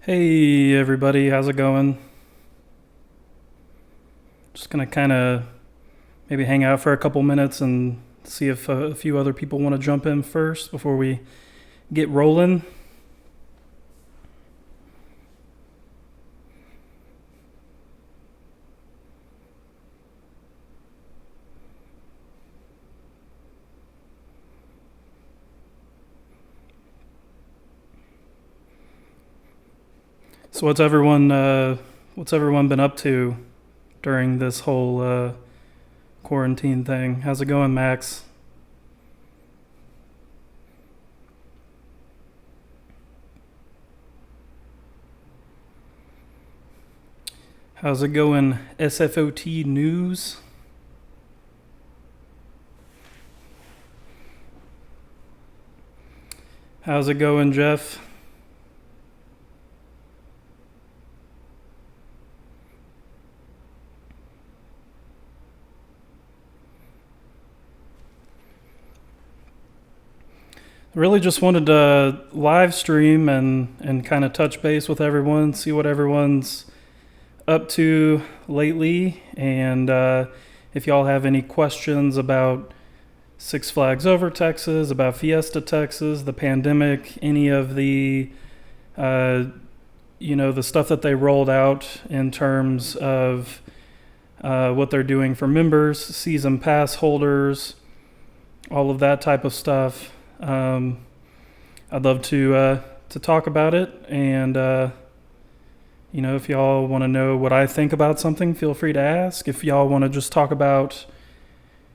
Hey everybody, how's it going? Just gonna kind of maybe hang out for a couple minutes and see if a few other people want to jump in first before we get rolling. So what's everyone been up to during this whole quarantine thing? How's it going, Max? How's it going, SFOT news? How's it going, Jeff? Really just wanted to live stream and kind of touch base with everyone, see what everyone's up to lately, and if y'all have any questions about Six Flags Over Texas, about Fiesta Texas, the pandemic, any of the uh, the stuff that they rolled out in terms of what they're doing for members, season pass holders, all of that type of stuff. I'd love to talk about it, and if y'all want to know what I think about something, feel free to ask. If y'all want to just talk about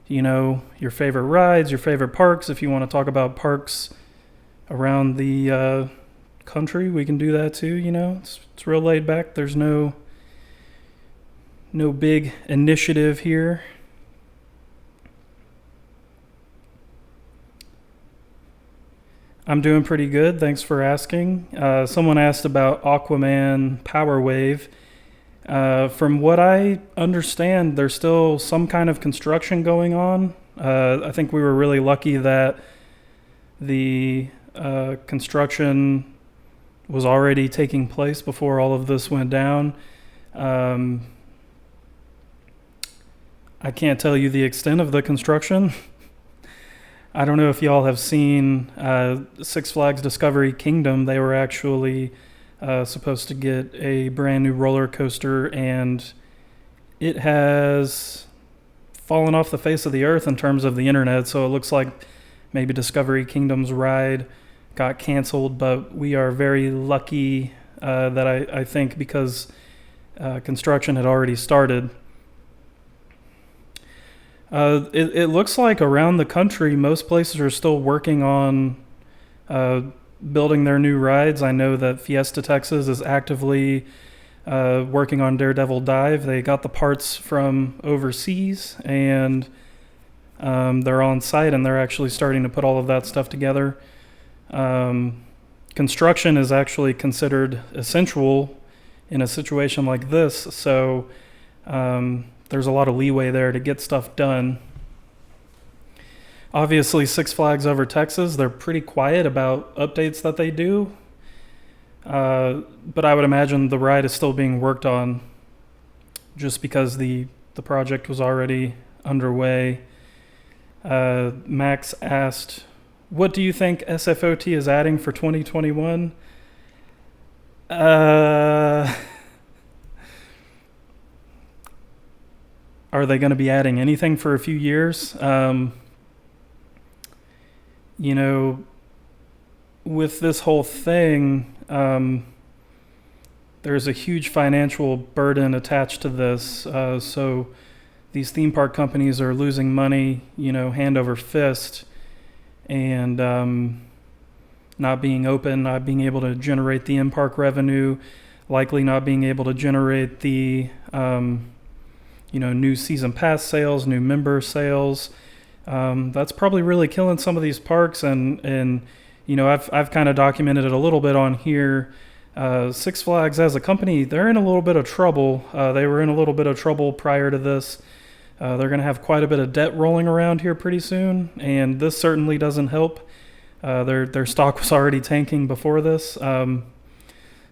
your favorite rides, your favorite parks, if you want to talk about parks around the country, we can do that too. It's real laid back. There's no big initiative here. I'm doing pretty good. Thanks for asking. Someone asked about Aquaman Power Wave. From what I understand, there's still some kind of construction going on. I think we were really lucky that the construction was already taking place before all of this went down. Um, I can't tell you the extent of the construction. I don't know if y'all have seen Six Flags Discovery Kingdom. They were actually supposed to get a brand new roller coaster, and it has fallen off the face of the earth in terms of the internet. So it looks like maybe Discovery Kingdom's ride got canceled, but we are very lucky that I think because construction had already started. It looks like around the country, most places are still working on uh, building their new rides. I know that Fiesta, Texas is actively working on Daredevil Dive. They got the parts from overseas, and they're on site, and they're actually starting to put all of that stuff together. Um, Construction is actually considered essential in a situation like this, so there's a lot of leeway there to get stuff done. Obviously, Six Flags Over Texas, they're pretty quiet about updates that they do, but I would imagine the ride is still being worked on just because the project was already underway. Max asked, what do you think SFOT is adding for 2021? Uh, are they going to be adding anything for a few years? You know, with this whole thing, there's a huge financial burden attached to this. So these theme park companies are losing money, hand over fist, and not being open, not being able to generate the in-park revenue, likely not being able to generate the new season pass sales, new member sales. That's probably really killing some of these parks, and I've kind of documented it a little bit on here. Six Flags as a company, they're in a little bit of trouble. They were in a little bit of trouble prior to this. They're going to have quite a bit of debt rolling around here pretty soon, and this certainly doesn't help. Their stock was already tanking before this.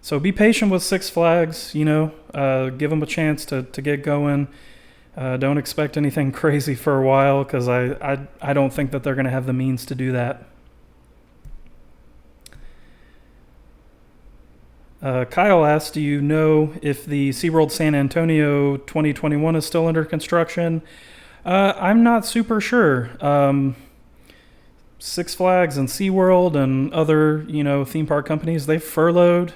So be patient with Six Flags, give them a chance to get going. Don't expect anything crazy for a while, because I don't think that they're going to have the means to do that. Kyle asked, do you know if the SeaWorld San Antonio 2021 is still under construction? I'm not super sure. Six Flags and SeaWorld and other, theme park companies, they've furloughed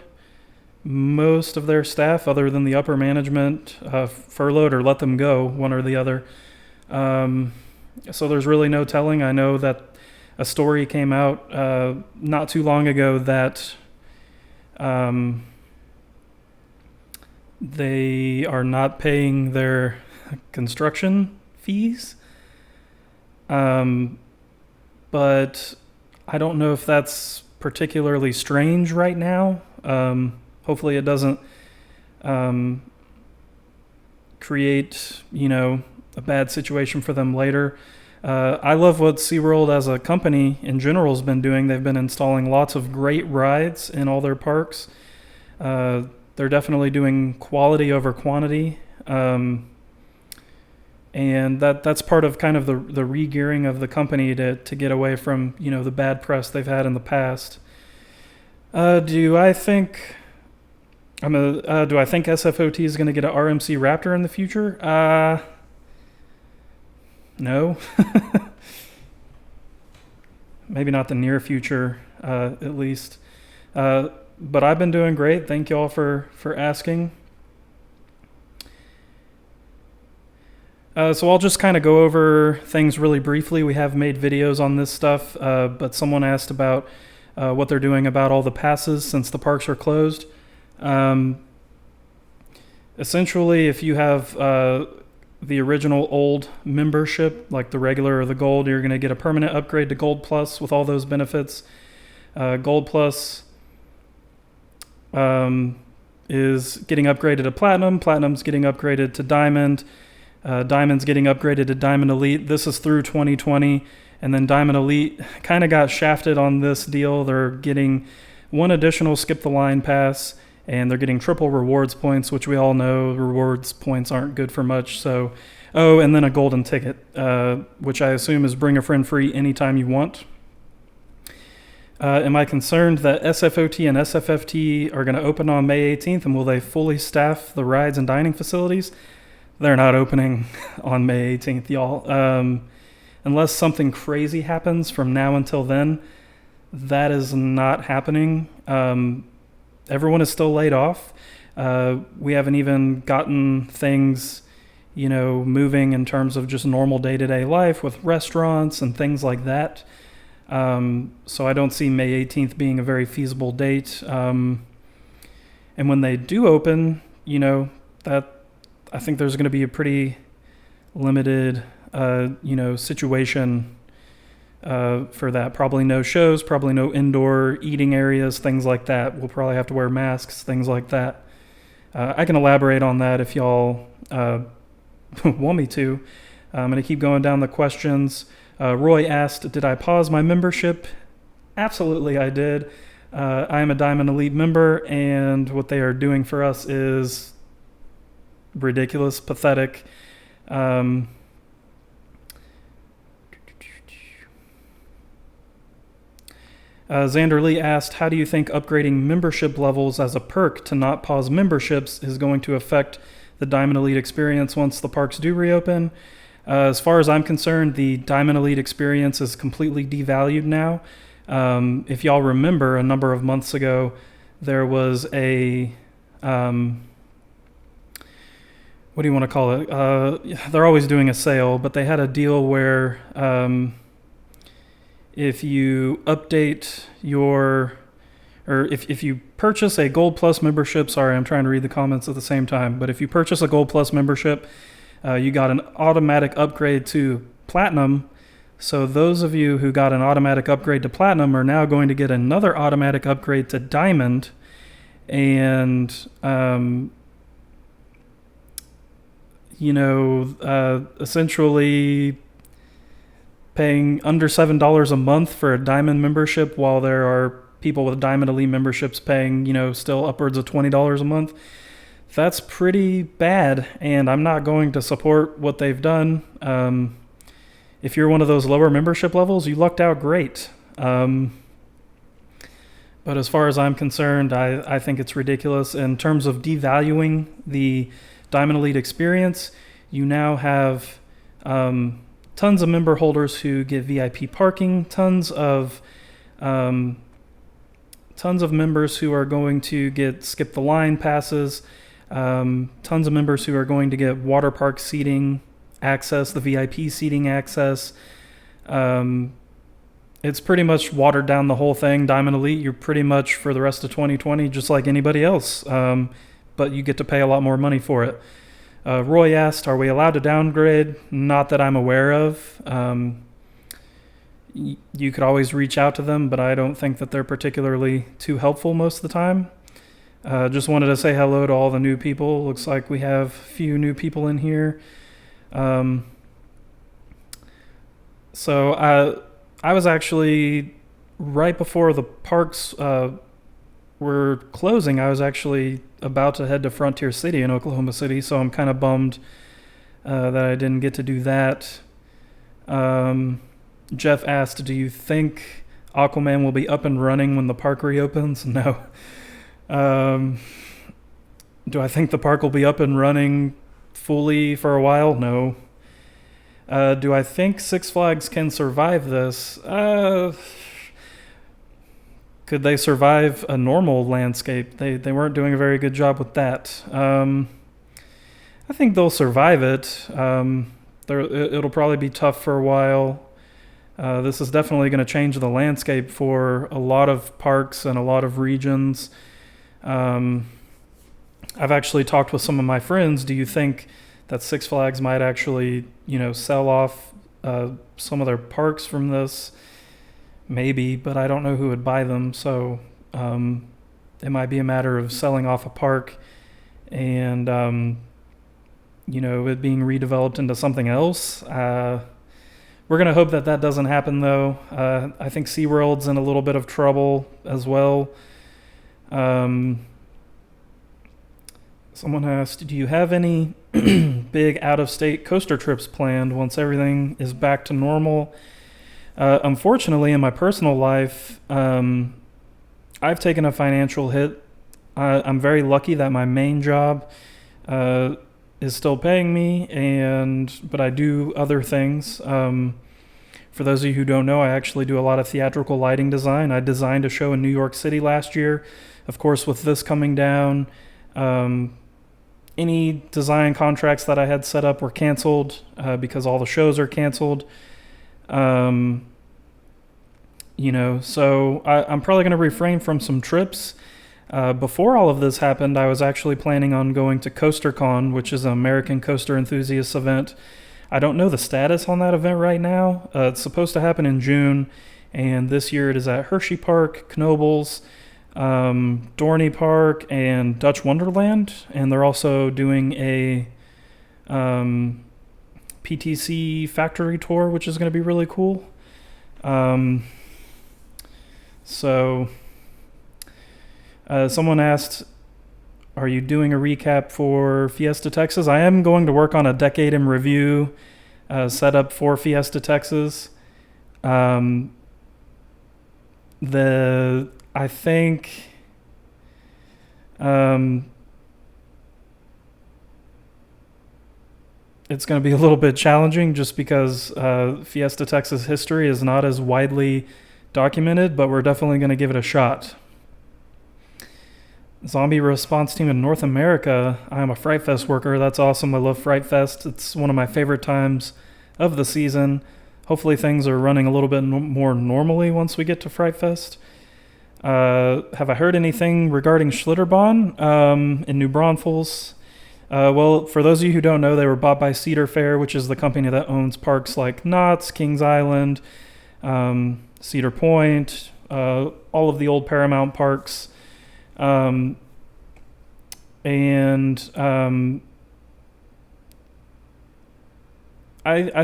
most of their staff, other than the upper management, furloughed or let them go, one or the other. So there's really no telling. I know that a story came out not too long ago that they are not paying their construction fees. But I don't know if that's particularly strange right now. Hopefully it doesn't create, a bad situation for them later. I love what SeaWorld as a company in general has been doing. They've been installing lots of great rides in all their parks. They're definitely doing quality over quantity. And that's part of kind of the re-gearing of the company to get away from, the bad press they've had in the past. Do I think SFOT is going to get an RMC Raptor in the future? No. Maybe not the near future, at least. But I've been doing great. Thank you all for asking. So I'll just kind of go over things really briefly. We have made videos on this stuff, but someone asked about what they're doing about all the passes since the parks are closed. Essentially, if you have the original old membership, like the regular or the gold, you're going to get a permanent upgrade to Gold Plus with all those benefits. Gold Plus is getting upgraded to Platinum. Platinum's getting upgraded to Diamond. Diamond's getting upgraded to Diamond Elite. This is through 2020. And then Diamond Elite kind of got shafted on this deal. They're getting one additional skip the line pass, and they're getting triple rewards points, which we all know rewards points aren't good for much. So, and then a golden ticket, which I assume is bring a friend free anytime you want. Am I concerned that SFOT and SFFT are going to open on May 18th, and will they fully staff the rides and dining facilities? They're not opening on May 18th, y'all. Unless something crazy happens from now until then, that is not happening. Everyone is still laid off. We haven't even gotten things, moving in terms of just normal day-to-day life with restaurants and things like that. So I don't see May 18th being a very feasible date. And when they do open, that I think there's going to be a pretty limited, situation for that. Probably no shows, probably no indoor eating areas, things like that. We'll probably have to wear masks, things like that. I can elaborate on that if y'all want me to. I'm going to keep going down the questions. Roy asked, did I pause my membership? Absolutely, I did. I am a Diamond Elite member, and what they are doing for us is ridiculous, pathetic. Xander Lee asked, how do you think upgrading membership levels as a perk to not pause memberships is going to affect the Diamond Elite experience once the parks do reopen? As far as I'm concerned, the Diamond Elite experience is completely devalued now. If y'all remember, a number of months ago, there was a... what do you want to call it? They're always doing a sale, but they had a deal where if you update if you purchase a Gold Plus membership, sorry, I'm trying to read the comments at the same time, but if you purchase a Gold Plus membership, you got an automatic upgrade to Platinum. So those of you who got an automatic upgrade to Platinum are now going to get another automatic upgrade to Diamond. And essentially paying under $7 a month for a Diamond membership while there are people with Diamond Elite memberships paying, still upwards of $20 a month. That's pretty bad, and I'm not going to support what they've done. If you're one of those lower membership levels, you lucked out great. But as far as I'm concerned, I think it's ridiculous. In terms of devaluing the Diamond Elite experience, you now have tons of member holders who get VIP parking, tons of members who are going to get skip the line passes, tons of members who are going to get water park seating access, the VIP seating access. It's pretty much watered down the whole thing. Diamond Elite, you're pretty much for the rest of 2020 just like anybody else, but you get to pay a lot more money for it. Roy asked, are we allowed to downgrade? Not that I'm aware of. You could always reach out to them, but I don't think that they're particularly too helpful most of the time. Just wanted to say hello to all the new people. Looks like we have a few new people in here. So I was actually, right before the parks were closing, I was actually about to head to Frontier City in Oklahoma City, so I'm kind of bummed that I didn't get to do that. Jeff asked, do you think Aquaman will be up and running when the park reopens? No. Do I think the park will be up and running fully for a while? No. Do I think Six Flags can survive this? Could they survive a normal landscape? They weren't doing a very good job with that. I think they'll survive it. It'll probably be tough for a while. This is definitely going to change the landscape for a lot of parks and a lot of regions. I've actually talked with some of my friends. Do you think that Six Flags might actually, sell off some of their parks from this? Maybe, but I don't know who would buy them. So it might be a matter of selling off a park and, it being redeveloped into something else. We're going to hope that doesn't happen, though. I think SeaWorld's in a little bit of trouble as well. Someone asked, do you have any big out-of-state coaster trips planned once everything is back to normal? Unfortunately, in my personal life, I've taken a financial hit. I'm very lucky that my main job is still paying me, but I do other things. For those of you who don't know, I actually do a lot of theatrical lighting design. I designed a show in New York City last year. Of course, with this coming down, any design contracts that I had set up were canceled because all the shows are canceled. So I'm probably going to refrain from some trips. Before all of this happened, I was actually planning on going to CoasterCon, which is an American coaster enthusiasts event. I don't know the status on that event right now. It's supposed to happen in June, and this year it is at Hershey Park, Knoebels, Dorney Park, and Dutch Wonderland, and they're also doing a PTC factory tour, which is going to be really cool. Someone asked, are you doing a recap for Fiesta, Texas? I am going to work on a decade in review setup for Fiesta, Texas. I think it's going to be a little bit challenging just because Fiesta, Texas history is not as widely documented, but we're definitely going to give it a shot. Zombie response team in North America. I'm a Fright Fest worker. That's awesome. I love Fright Fest. It's one of my favorite times of the season. Hopefully things are running a little bit more normally once we get to Fright Fest. Have I heard anything regarding Schlitterbahn in New Braunfels? Well, for those of you who don't know, they were bought by Cedar Fair, which is the company that owns parks like Knott's, Kings Island, Cedar Point, all of the old Paramount parks. I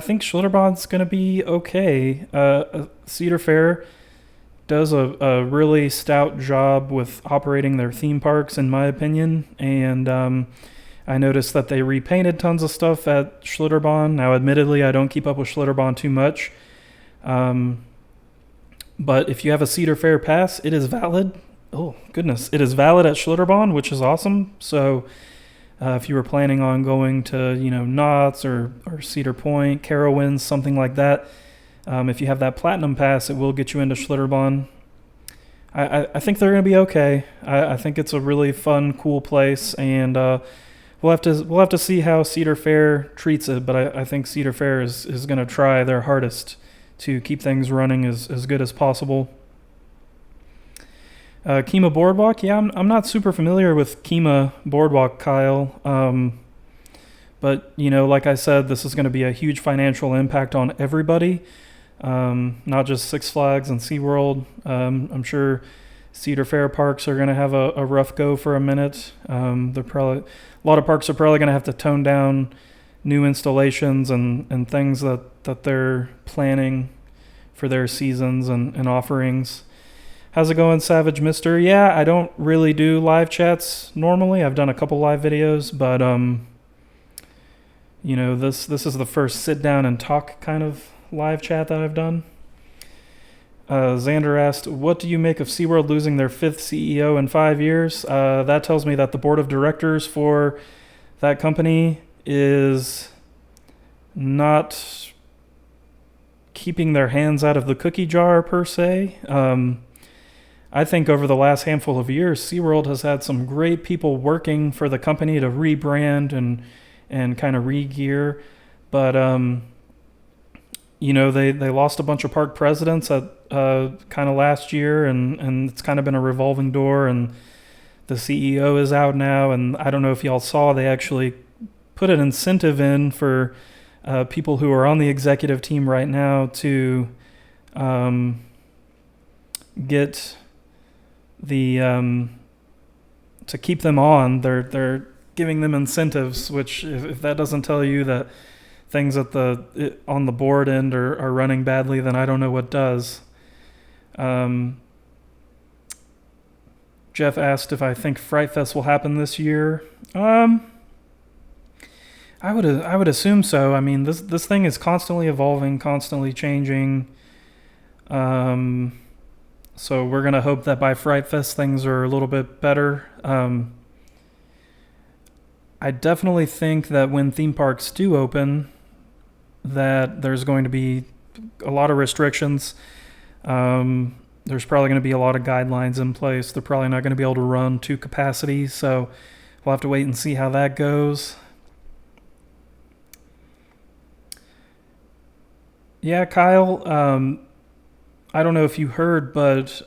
think Schlitterbahn's going to be okay. Cedar Fair does a really stout job with operating their theme parks, in my opinion. And I noticed that they repainted tons of stuff at Schlitterbahn. Now, admittedly, I don't keep up with Schlitterbahn too much. But if you have a Cedar Fair pass, it is valid. Oh, goodness. It is valid at Schlitterbahn, which is awesome. So if you were planning on going to, Knott's or Cedar Point, Carowinds, something like that, if you have that platinum pass, it will get you into Schlitterbahn. I think they're going to be okay. I think it's a really fun, cool place, and we'll have to see how Cedar Fair treats it. But I think Cedar Fair is going to try their hardest to keep things running as good as possible. Kemah Boardwalk, yeah, I'm not super familiar with Kemah Boardwalk, Kyle. But like I said, this is going to be a huge financial impact on everybody. Not just Six Flags and SeaWorld. I'm sure Cedar Fair parks are going to have a rough go for a minute. A lot of parks are probably going to have to tone down new installations and things that they're planning for their seasons and offerings. How's it going, Savage Mister? Yeah, I don't really do live chats normally. I've done a couple live videos, but this is the first sit down and talk kind of live chat that I've done. Xander asked, what do you make of SeaWorld losing their 5th CEO in 5 years? That tells me that the board of directors for that company is not keeping their hands out of the cookie jar, per se. I think over the last handful of years, SeaWorld has had some great people working for the company to rebrand and kind of re-gear. But, they lost a bunch of park presidents at kind of last year, and it's kind of been a revolving door, and the CEO is out now. And I don't know if y'all saw, they actually put an incentive in for people who are on the executive team right now to get to keep them on. They're giving them incentives, which if that doesn't tell you that things on the board end are running badly, then I don't know what does. Jeff asked if I think Fright Fest will happen this year. I would assume so. I mean, this thing is constantly evolving, constantly changing. So we're going to hope that by Fright Fest things are a little bit better. I definitely think that when theme parks do open, that there's going to be a lot of restrictions. There's probably going to be a lot of guidelines in place. They're probably not going to be able to run to capacity, so we'll have to wait and see how that goes. Yeah, Kyle, I don't know if you heard, but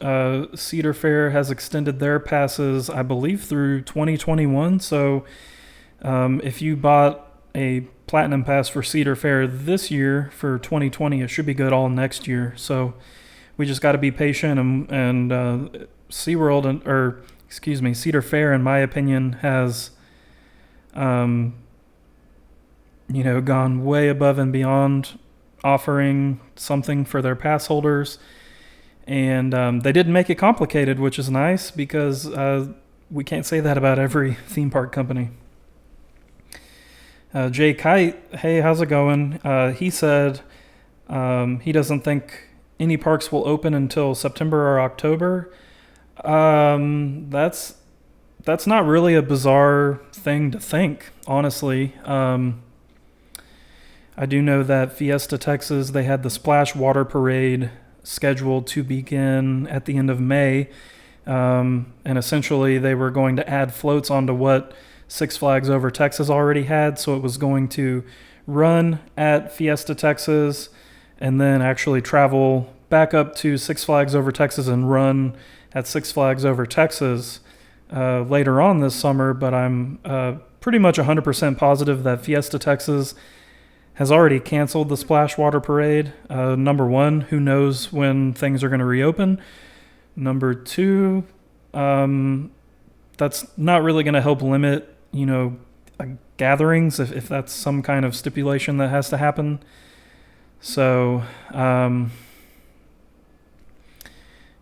Cedar Fair has extended their passes, I believe, through 2021. So if you bought a platinum pass for Cedar Fair this year for 2020, it should be good all next year. So we just got to be patient, and SeaWorld, Cedar Fair, in my opinion, has gone way above and beyond offering something for their pass holders. And they didn't make it complicated, which is nice, because we can't say that about every theme park company. Jay Kite, hey, how's it going? He said he doesn't think any parks will open until September or October. That's not really a bizarre thing to think, honestly. I do know that Fiesta, Texas, they had the Splash Water Parade scheduled to begin at the end of May. And essentially they were going to add floats onto what Six Flags Over Texas already had. So it was going to run at Fiesta, Texas, and then actually travel back up to Six Flags Over Texas and run at Six Flags Over Texas later on this summer. But I'm pretty much 100% positive that Fiesta, Texas has already canceled the Splash Water Parade. Number one, who knows when things are going to reopen? Number two, that's not really going to help limit, gatherings if that's some kind of stipulation that has to happen. So,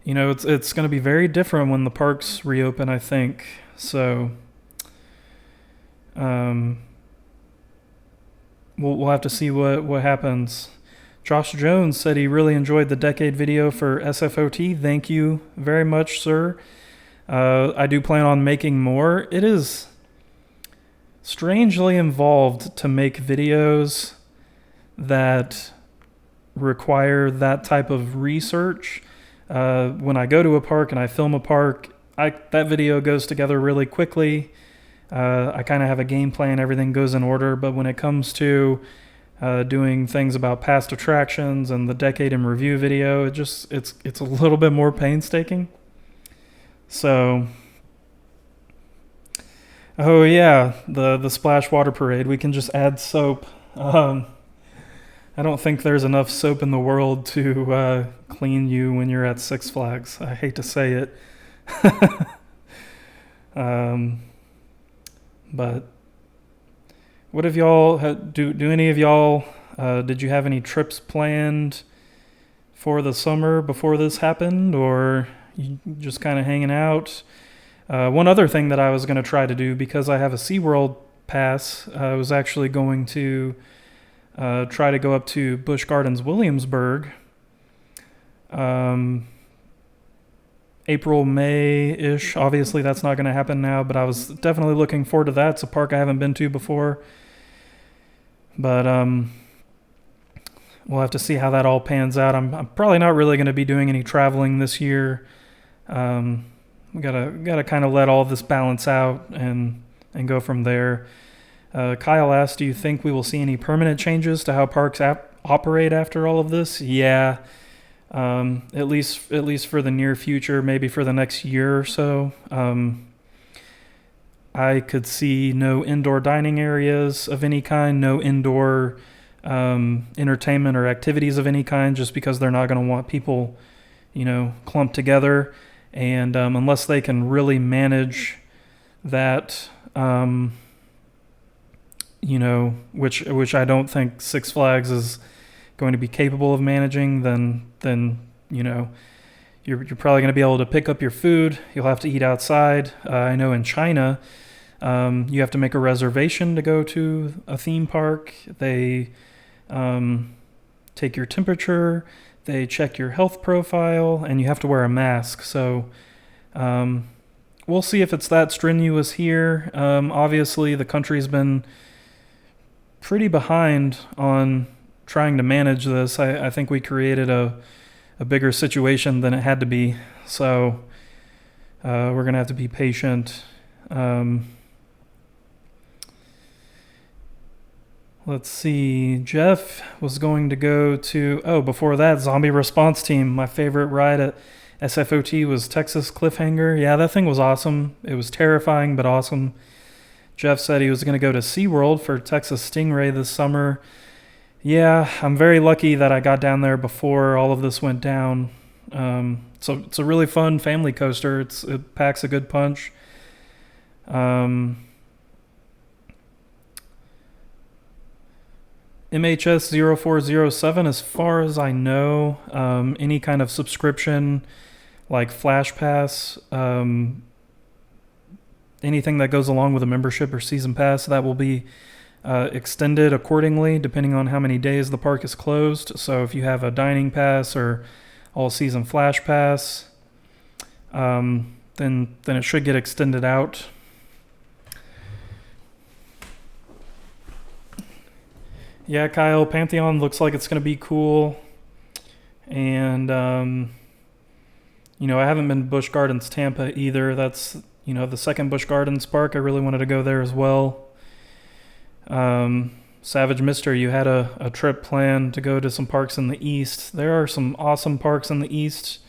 it's going to be very different when the parks reopen, I think. So, um, we'll have to see what happens. Josh Jones said he really enjoyed the decade video for SFOT. Thank you very much, sir. I do plan on making more. It is strangely involved to make videos that require that type of research. When I go to a park and I film a park, that video goes together really quickly. I kind of have a game plan, everything goes in order, but when it comes to doing things about past attractions and the decade in review video, it's a little bit more painstaking. So, oh yeah, the splash water parade. We can just add soap. I don't think there's enough soap in the world to clean you when you're at Six Flags. I hate to say it. But what have y'all do any of y'all did you have any trips planned for the summer before this happened, or you just kind of hanging out? One other thing that I was going to try to do, because I have a SeaWorld pass, I was actually going to try to go up to Busch Gardens Williamsburg April, May-ish. Obviously, that's not going to happen now, but I was definitely looking forward to that. It's a park I haven't been to before. But we'll have to see how that all pans out. I'm probably not really going to be doing any traveling this year. We gotta kind of let all of this balance out and go from there. Kyle asked, do you think we will see any permanent changes to how parks operate after all of this? Yeah, at least for the near future, maybe for the next year or so. I could see no indoor dining areas of any kind, no indoor entertainment or activities of any kind, just because they're not going to want people, clumped together. And unless they can really manage that, which I don't think Six Flags is going to be capable of managing, then you're probably going to be able to pick up your food. You'll have to eat outside. I know in China, you have to make a reservation to go to a theme park. They take your temperature, they check your health profile, and you have to wear a mask. So we'll see if it's that strenuous here. Obviously, the country's been pretty behind on trying to manage this. I think we created a bigger situation than it had to be. So we're going to have to be patient. Let's see. Jeff was going to go to... before that, Zombie Response Team. My favorite ride at SFOT was Texas Cliffhanger. Yeah, that thing was awesome. It was terrifying, but awesome. Jeff said he was going to go to SeaWorld for Texas Stingray this summer. Yeah, I'm very lucky that I got down there before all of this went down. So it's a really fun family coaster. It packs a good punch. MHS 0407, as far as I know, any kind of subscription like Flash Pass, anything that goes along with a membership or season pass, that will be extended accordingly depending on how many days the park is closed. So if you have a dining pass or all season Flash Pass, then it should get extended out. Yeah, Kyle, Pantheon looks like it's going to be cool. And, I haven't been to Busch Gardens Tampa either. That's, the second Busch Gardens park. I really wanted to go there as well. Savage Mister, you had a trip planned to go to some parks in the East. There are some awesome parks in the East.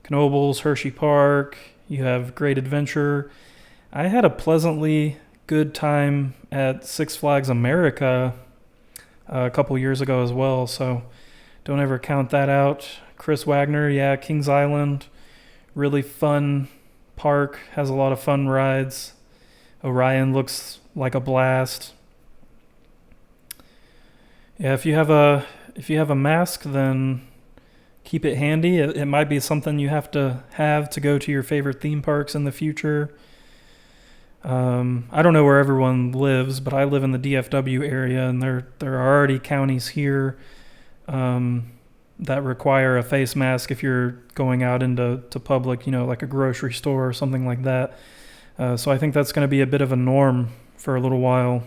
Knoebels, Hershey Park. You have Great Adventure. I had a pleasantly good time at Six Flags America a couple years ago as well, so don't ever count that out. Chris Wagner, yeah, Kings Island, really fun park, has a lot of fun rides. Orion looks like a blast. Yeah, if you have a mask, then keep it handy. It might be something you have to go to your favorite theme parks in the future. I don't know where everyone lives, but I live in the DFW area, and there are already counties here that require a face mask if you're going out into public, like a grocery store or something like that. So I think that's going to be a bit of a norm for a little while.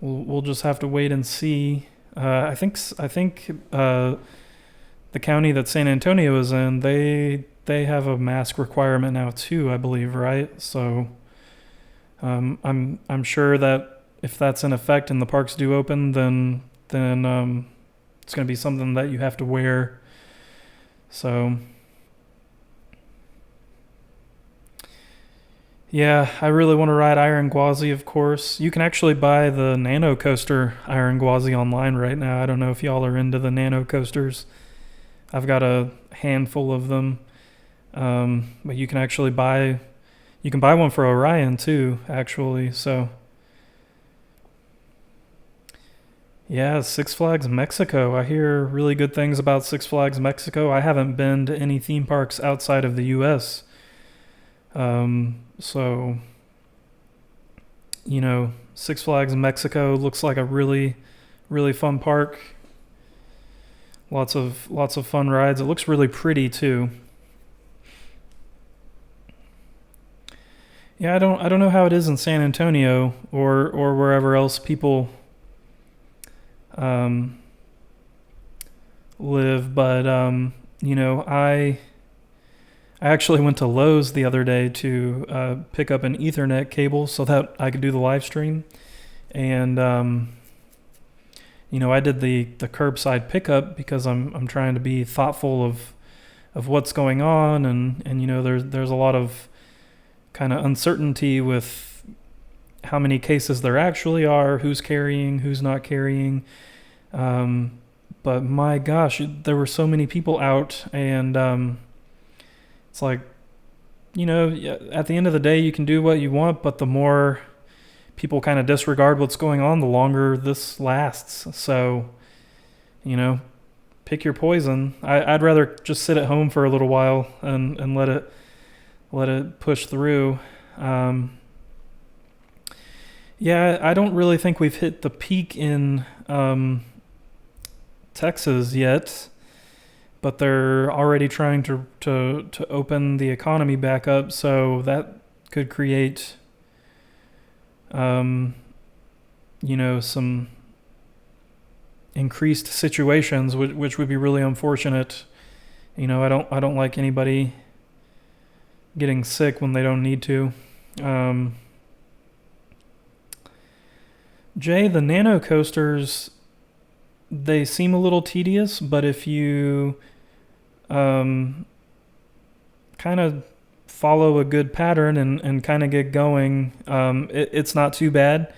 We'll just have to wait and see. I think the county that San Antonio is in, they have a mask requirement now too, I believe, right? So I'm sure that if that's in effect and the parks do open, then it's going to be something that you have to wear. So yeah, I really want to ride Iron Gwazi, of course. You can actually buy the Nano Coaster Iron Gwazi online right now. I don't know if y'all are into the Nano Coasters. I've got a handful of them. But you can actually buy one for Orion too, actually. So yeah, Six Flags Mexico. I hear really good things about Six Flags Mexico. I haven't been to any theme parks outside of the US. So, Six Flags Mexico looks like a really, really fun park. Lots of fun rides. It looks really pretty too. Yeah, I don't know how it is in San Antonio or wherever else people live, but I actually went to Lowe's the other day to pick up an Ethernet cable so that I could do the live stream. And I did the curbside pickup because I'm trying to be thoughtful of what's going on, and there's a lot of kind of uncertainty with how many cases there actually are, who's carrying, who's not carrying. But my gosh, there were so many people out, and it's like, at the end of the day, you can do what you want, but the more people kind of disregard what's going on, the longer this lasts. So, pick your poison. I'd rather just sit at home for a little while and let it push through. Yeah, I don't really think we've hit the peak in Texas yet, but they're already trying to open the economy back up, so that could create some increased situations, which would be really unfortunate. I don't like anybody getting sick when they don't need to. Jay, the Nano Coasters, they seem a little tedious, but if you kind of follow a good pattern and kind of get going, it's not too bad.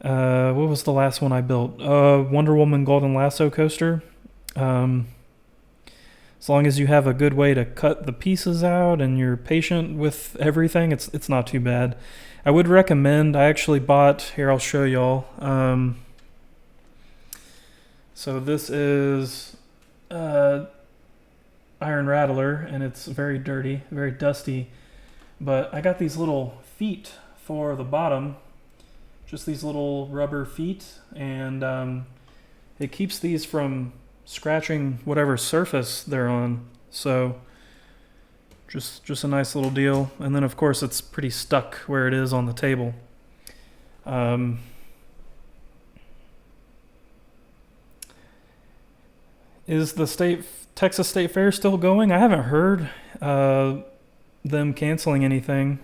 What was the last one I built? Wonder Woman Golden Lasso Coaster. As long as you have a good way to cut the pieces out and you're patient with everything, it's not too bad. I would recommend, I actually bought, here I'll show y'all. So this is Iron Rattler, and it's very dirty, very dusty. But I got these little feet for the bottom, just these little rubber feet, and it keeps these from scratching whatever surface they're on. So just a nice little deal. And then of course it's pretty stuck where it is on the table. Is the Texas State Fair still going? I haven't heard them canceling anything.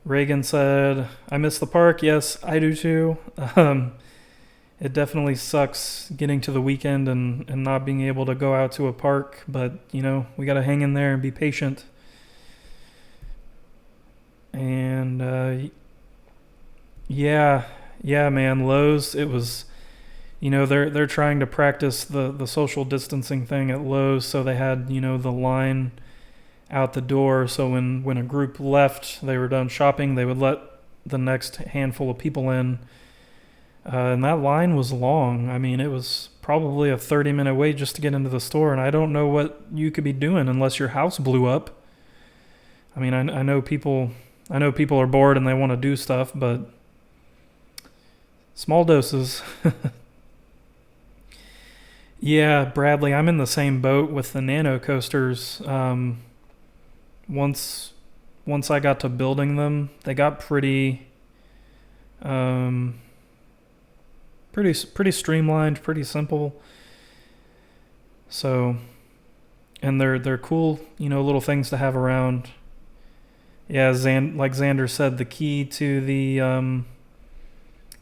Reagan said, I miss the park. Yes, I do too. It definitely sucks getting to the weekend and not being able to go out to a park, but we got to hang in there and be patient. And yeah, man, Lowe's, it was, they're trying to practice the social distancing thing at Lowe's, so they had, the line out the door, so when a group left, they were done shopping, they would let the next handful of people in. And that line was long. I mean, it was probably a 30-minute wait just to get into the store, and I don't know what you could be doing unless your house blew up. I mean, I know people are bored and they want to do stuff, but small doses. Yeah, Bradley, I'm in the same boat with the nano coasters. Once once I got to building them, they got um, pretty streamlined, pretty simple. So, and they're cool, little things to have around. Yeah, like Xander said, the key to the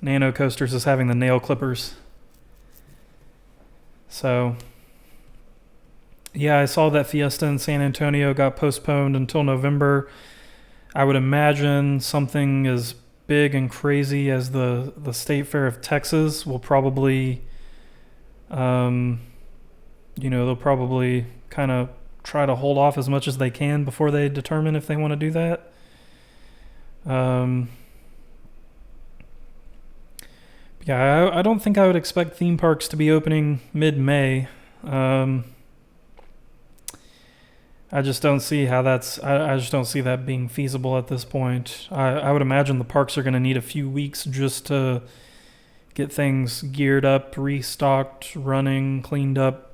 nano coasters is having the nail clippers. So, yeah, I saw that Fiesta in San Antonio got postponed until November. I would imagine something as big and crazy as the State Fair of Texas will probably, they'll probably kind of try to hold off as much as they can before they determine if they want to do that. Yeah, I don't think I would expect theme parks to be opening mid-May. I just don't see how I just don't see that being feasible at this point. I would imagine the parks are going to need a few weeks just to get things geared up, restocked, running, cleaned up.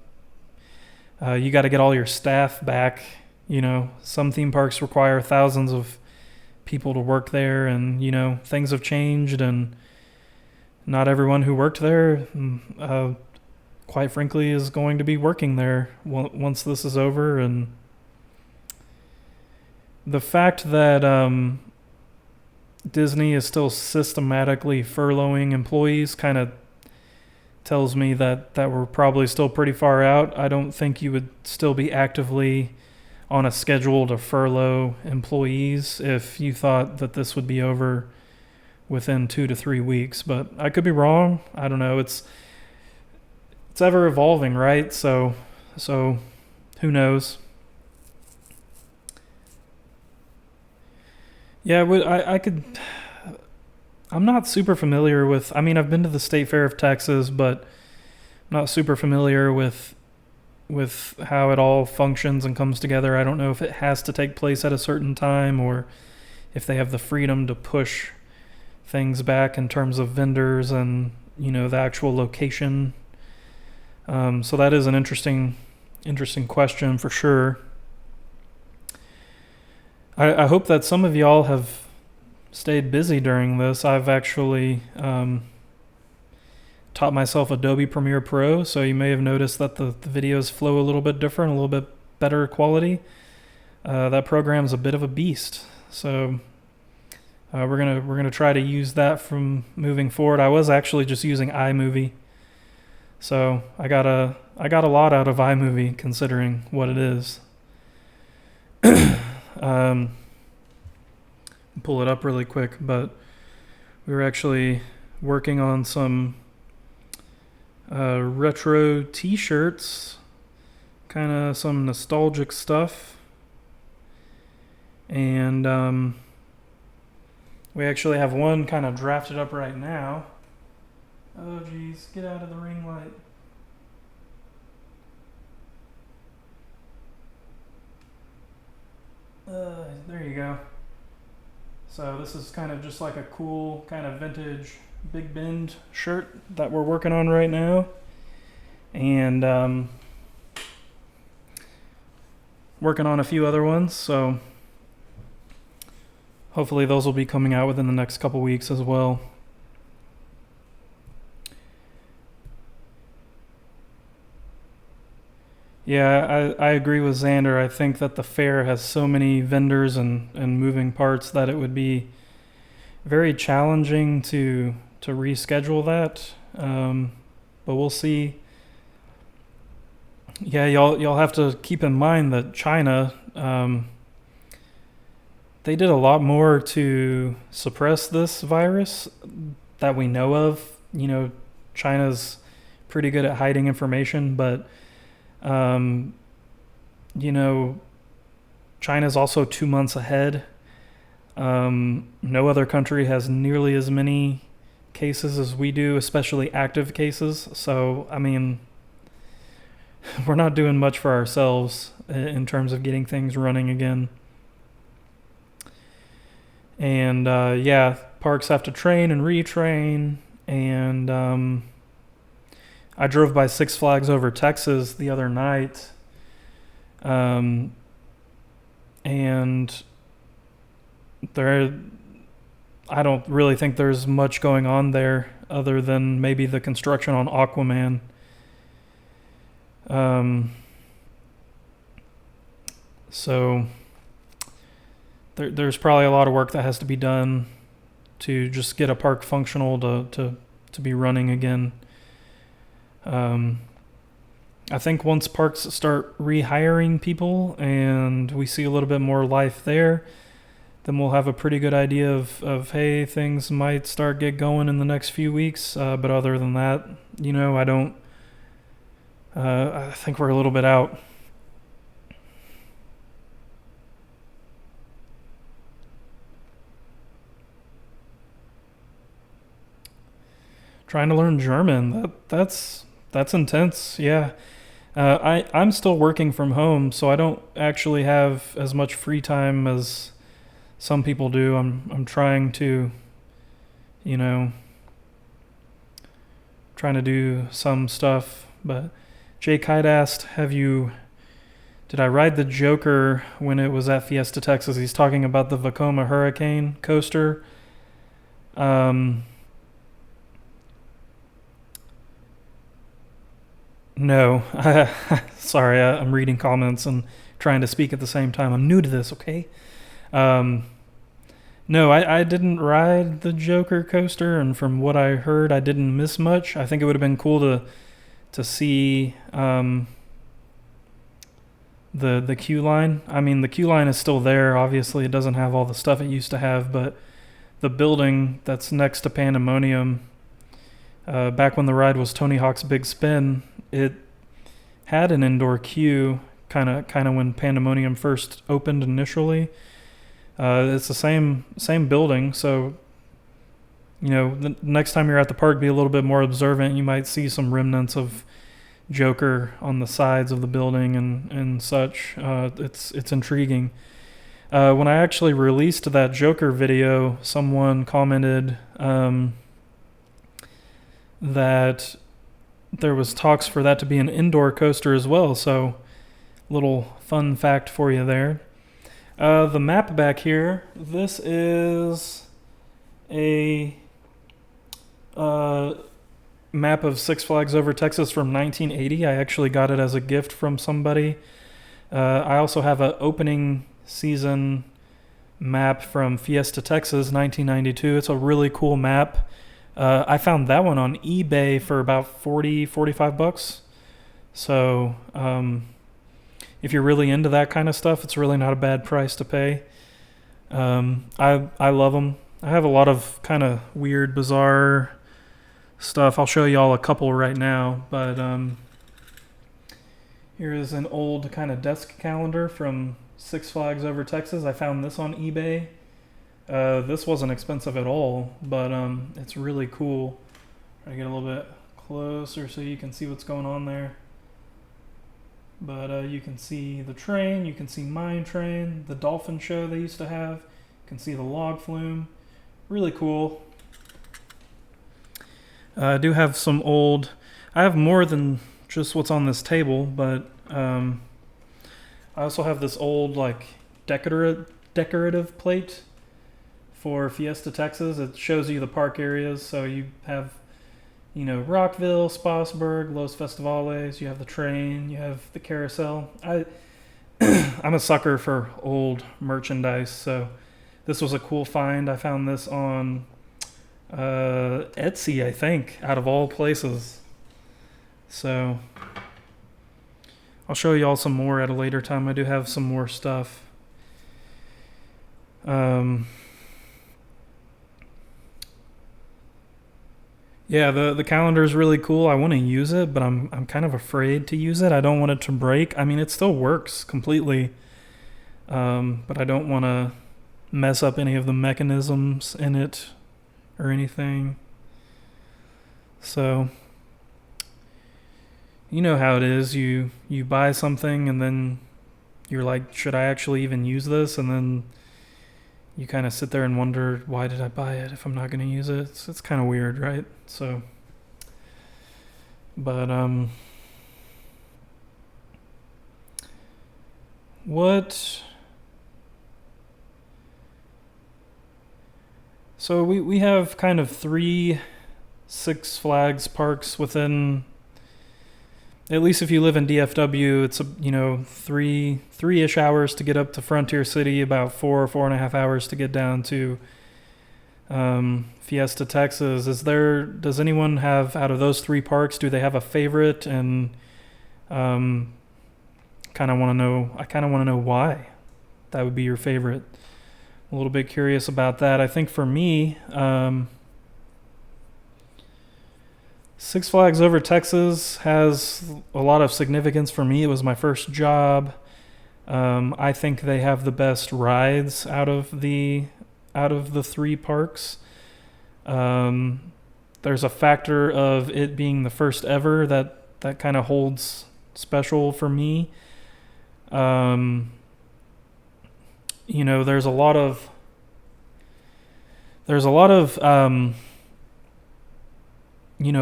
You got to get all your staff back. Some theme parks require thousands of people to work there, and things have changed, and not everyone who worked there, quite frankly, is going to be working there once this is over. And the fact that Disney is still systematically furloughing employees kind of tells me that we're probably still pretty far out. I don't think you would still be actively on a schedule to furlough employees if you thought that this would be over within 2 to 3 weeks, but I could be wrong. I don't know. It's ever evolving, right? So who knows? Yeah, I could. I'm not super familiar with. I mean, I've been to the State Fair of Texas, but I'm not super familiar with how it all functions and comes together. I don't know if it has to take place at a certain time or if they have the freedom to push things back in terms of vendors and the actual location. So that is an interesting question for sure. I hope that some of y'all have stayed busy during this. I've actually taught myself Adobe Premiere Pro, so you may have noticed that the videos flow a little bit different, a little bit better quality. That program's a bit of a beast, so we're gonna try to use that from moving forward. I was actually just using iMovie, so I got a lot out of iMovie considering what it is. Pull it up really quick, but we were actually working on some retro t-shirts, kind of some nostalgic stuff, and we actually have one kind of drafted up right now. Oh geez, get out of the ring light. There you go. So this is kind of just like a cool kind of vintage Big Bend shirt that we're working on right now, and working on a few other ones, so hopefully those will be coming out within the next couple weeks as well. Yeah, I agree with Xander. I think that the fair has so many vendors and moving parts that it would be very challenging to reschedule that. But we'll see. Yeah, y'all have to keep in mind that China, they did a lot more to suppress this virus that we know of. China's pretty good at hiding information, but China's also 2 months ahead. No other country has nearly as many cases as we do, especially active cases. So, I mean, we're not doing much for ourselves in terms of getting things running again. And yeah, parks have to train and retrain. And I drove by Six Flags Over Texas the other night. And I don't really think there's much going on there other than maybe the construction on Aquaman. So there's probably a lot of work that has to be done to just get a park functional to be running again. I think once parks start rehiring people and we see a little bit more life there, then we'll have a pretty good idea of hey, things might start get going in the next few weeks. But other than that, I think we're a little bit out. Trying to learn German, that's intense. Yeah. I'm still working from home, so I don't actually have as much free time as some people do. I'm trying to, trying to do some stuff. But Jay Kite asked, did I ride the Joker when it was at Fiesta, Texas? He's talking about the Vekoma Hurricane coaster. No. Sorry, I'm reading comments and trying to speak at the same time. I'm new to this, okay? No, I didn't ride the Joker coaster, and from what I heard, I didn't miss much. I think it would have been cool to see the queue line. I mean, the queue line is still there. Obviously, it doesn't have all the stuff it used to have, but the building that's next to Pandemonium, back when the ride was Tony Hawk's Big Spin, it had an indoor queue, kind of when Pandemonium first opened initially. It's the same building, so the next time you're at the park, be a little bit more observant. You might see some remnants of Joker on the sides of the building and such. It's intriguing. When I actually released that Joker video, someone commented that there was talks for that to be an indoor coaster as well. So, little fun fact for you there. The map back here, this is a map of Six Flags Over Texas from 1980. I actually got it as a gift from somebody. I also have an opening season map from Fiesta, Texas, 1992. It's a really cool map. I found that one on eBay for about $45. So, if you're really into that kind of stuff, it's really not a bad price to pay. I love them. I have a lot of kind of weird, bizarre stuff. I'll show y'all a couple right now, but here is an old kind of desk calendar from Six Flags Over Texas. I found this on eBay. This wasn't expensive at all, but it's really cool. Try to get a little bit closer so you can see what's going on there. But you can see the train, you can see Mine Train, the dolphin show they used to have. You can see the log flume. Really cool. I do have some old... I have more than just what's on this table, but I also have this old decorative plate for Fiesta, Texas. It shows you the park areas, so you have Rockville, Spotsburg, Los Festivales, you have the train, you have the carousel. I'm a sucker for old merchandise, so this was a cool find. I found this on Etsy, I think, out of all places. So I'll show you all some more at a later time. I do have some more stuff. Yeah, the calendar is really cool. I want to use it, but I'm kind of afraid to use it. I don't want it to break. I mean, it still works completely, but I don't want to mess up any of the mechanisms in it or anything. So you know how it is. You buy something and then you're like, should I actually even use this? And then you kind of sit there and wonder, why did I buy it if I'm not going to use it? It's kind of weird, right? So, but what? So we have kind of 3 Six Flags parks within. At least if you live in DFW, it's three-ish hours to get up to Frontier City, about 4.5 hours to get down to Fiesta, Texas. Does anyone have, out of those 3 parks, do they have a favorite? And kind of want to know why that would be your favorite. A little bit curious about that. I think for me, Six Flags Over Texas has a lot of significance for me. It was my first job. I think they have the best rides out of the 3 parks. There's a factor of it being the first ever that kind of holds special for me. There's a lot of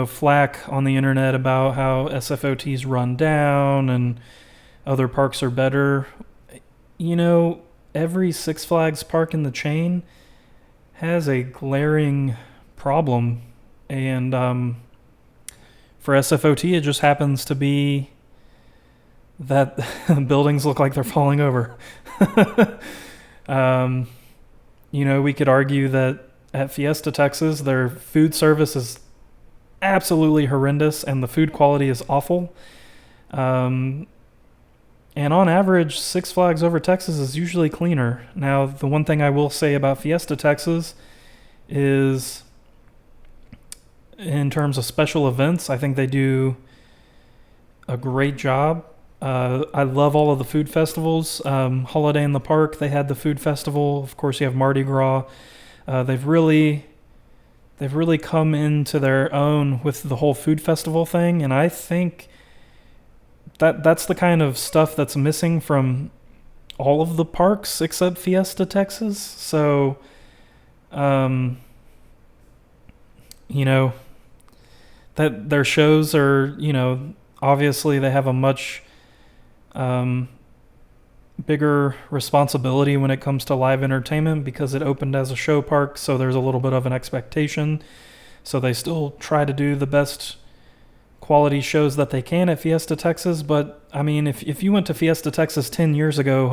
flack on the internet about how SFOTs run down and other parks are better. Every Six Flags park in the chain has a glaring problem, and for SFOT it just happens to be that buildings look like they're falling over. We could argue that at Fiesta, Texas, their food service is absolutely horrendous and the food quality is awful. And on average, Six Flags Over Texas is usually cleaner. Now, the one thing I will say about Fiesta, Texas is, in terms of special events, I think they do a great job. I love all of the food festivals. Holiday in the Park, they had the food festival. Of course, you have Mardi Gras. They've really come into their own with the whole food festival thing, and I think that's the kind of stuff that's missing from all of the parks except Fiesta, Texas. So, that their shows are, obviously they have a much bigger responsibility when it comes to live entertainment because it opened as a show park, so there's a little bit of an expectation. So they still try to do the best quality shows that they can at Fiesta, Texas. But I mean, if you went to Fiesta, Texas 10 years ago,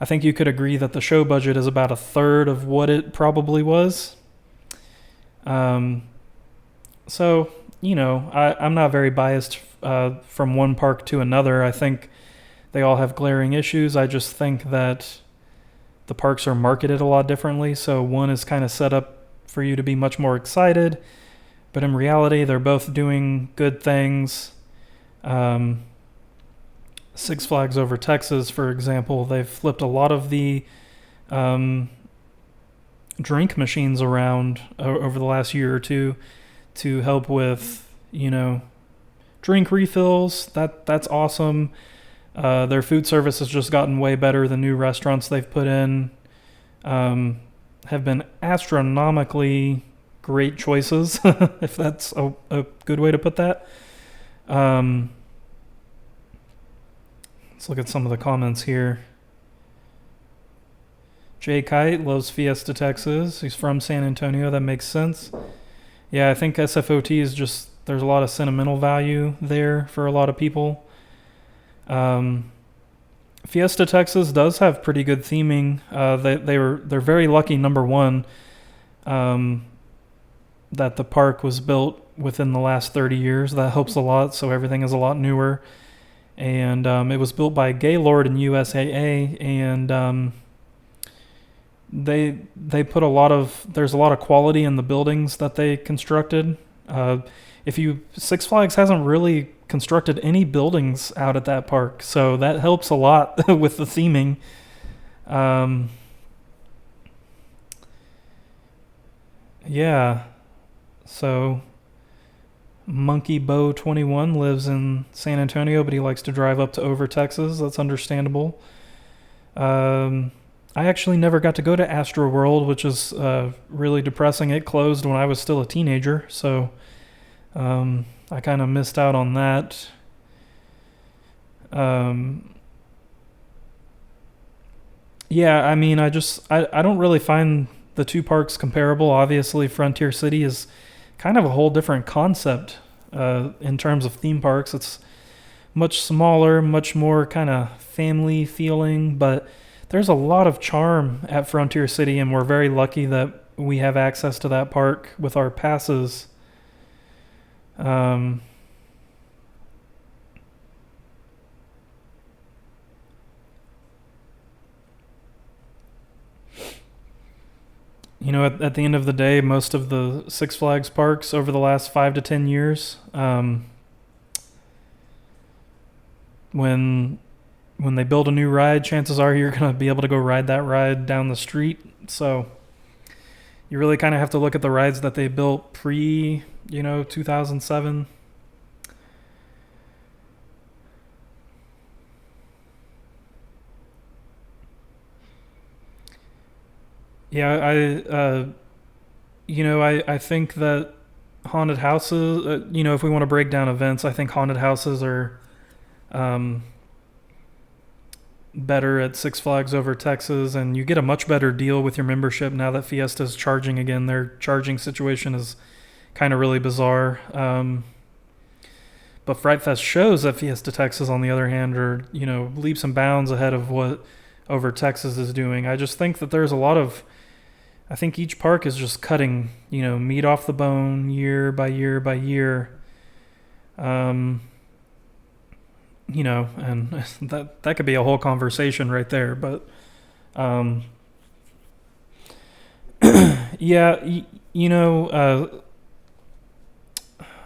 I think you could agree that the show budget is about a third of what it probably was. So I'm not very biased from one park to another. I think they all have glaring issues. I just think that the parks are marketed a lot differently. So one is kind of set up for you to be much more excited, but in reality, they're both doing good things. Six Flags Over Texas, for example, they've flipped a lot of the drink machines around over the last year or two to help with, drink refills. That's awesome. Their food service has just gotten way better. The new restaurants they've put in have been astronomically great choices, if that's a good way to put that. Let's look at some of the comments here. Jay Kite loves Fiesta, Texas. He's from San Antonio. That makes sense. Yeah, I think SFOT is just, there's a lot of sentimental value there for a lot of people. Fiesta, Texas does have pretty good theming. They're very lucky, number one, that the park was built within the last 30 years. That helps a lot, so everything is a lot newer. And it was built by Gaylord and USAA, and they put there's a lot of quality in the buildings that they constructed. Six Flags hasn't really constructed any buildings out at that park, so that helps a lot with the theming. Yeah, so Monkey Bow 21 lives in San Antonio, but he likes to drive up to Over, Texas. That's understandable. Um, I actually never got to go to Astro World, which is really depressing. It closed when I was still a teenager, so I kind of missed out on that. Um, yeah, I mean, I don't really find the two parks comparable. Obviously, Frontier City is kind of a whole different concept in terms of theme parks. It's much smaller, much more kind of family feeling, but there's a lot of charm at Frontier City, and we're very lucky that we have access to that park with our passes. Um, at the end of the day, most of the Six Flags parks over the last 5 to 10 years, when they build a new ride, chances are you're going to be able to go ride that ride down the street. So you really kind of have to look at the rides that they built pre, 2007. Yeah, I think that haunted houses, if we want to break down events, I think haunted houses are um, better at Six Flags Over Texas, and you get a much better deal with your membership now that Fiesta's charging again. Their charging situation is kind of really bizarre. But Fright Fest shows at Fiesta Texas, on the other hand, are leaps and bounds ahead of what Over Texas is doing. I just think that there's a lot of I think each park is just cutting, meat off the bone year by year by year. Um, and that could be a whole conversation right there. But um, yeah,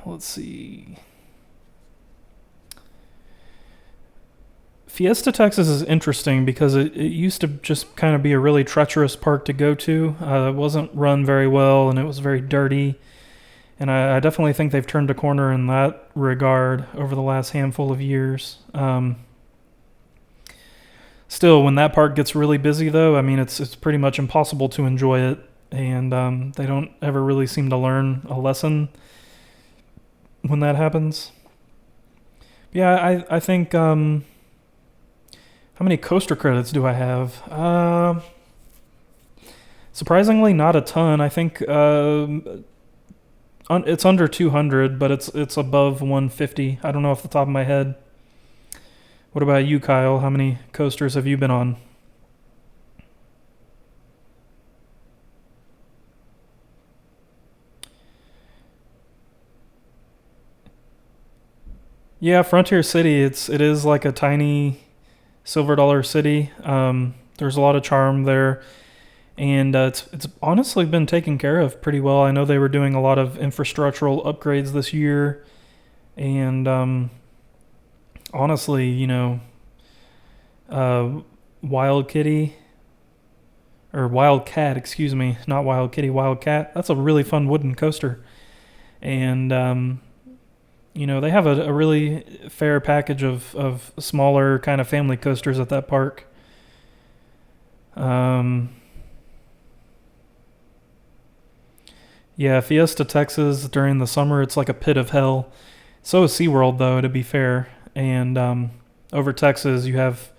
let's see. Fiesta, Texas is interesting because it used to just kind of be a really treacherous park to go to. It wasn't run very well, and it was very dirty. And I definitely think they've turned a corner in that regard over the last handful of years. Still, when that park gets really busy, though, I mean, it's pretty much impossible to enjoy it. And they don't ever really seem to learn a lesson when that happens. Yeah, I think... how many coaster credits do I have? Surprisingly, not a ton. I think it's under 200, but it's above 150. I don't know off the top of my head. What about you, Kyle? How many coasters have you been on? Yeah, Frontier City. It is like a tiny Silver Dollar City. There's a lot of charm there, and it's honestly been taken care of pretty well. I know they were doing a lot of infrastructural upgrades this year, and honestly, Wild Kitty or Wildcat, excuse me, not Wild Kitty, Wildcat. That's a really fun wooden coaster, and they have a really fair package of smaller kind of family coasters at that park. Yeah, Fiesta, Texas, during the summer, it's like a pit of hell. So is SeaWorld, though, to be fair. And over Texas, you have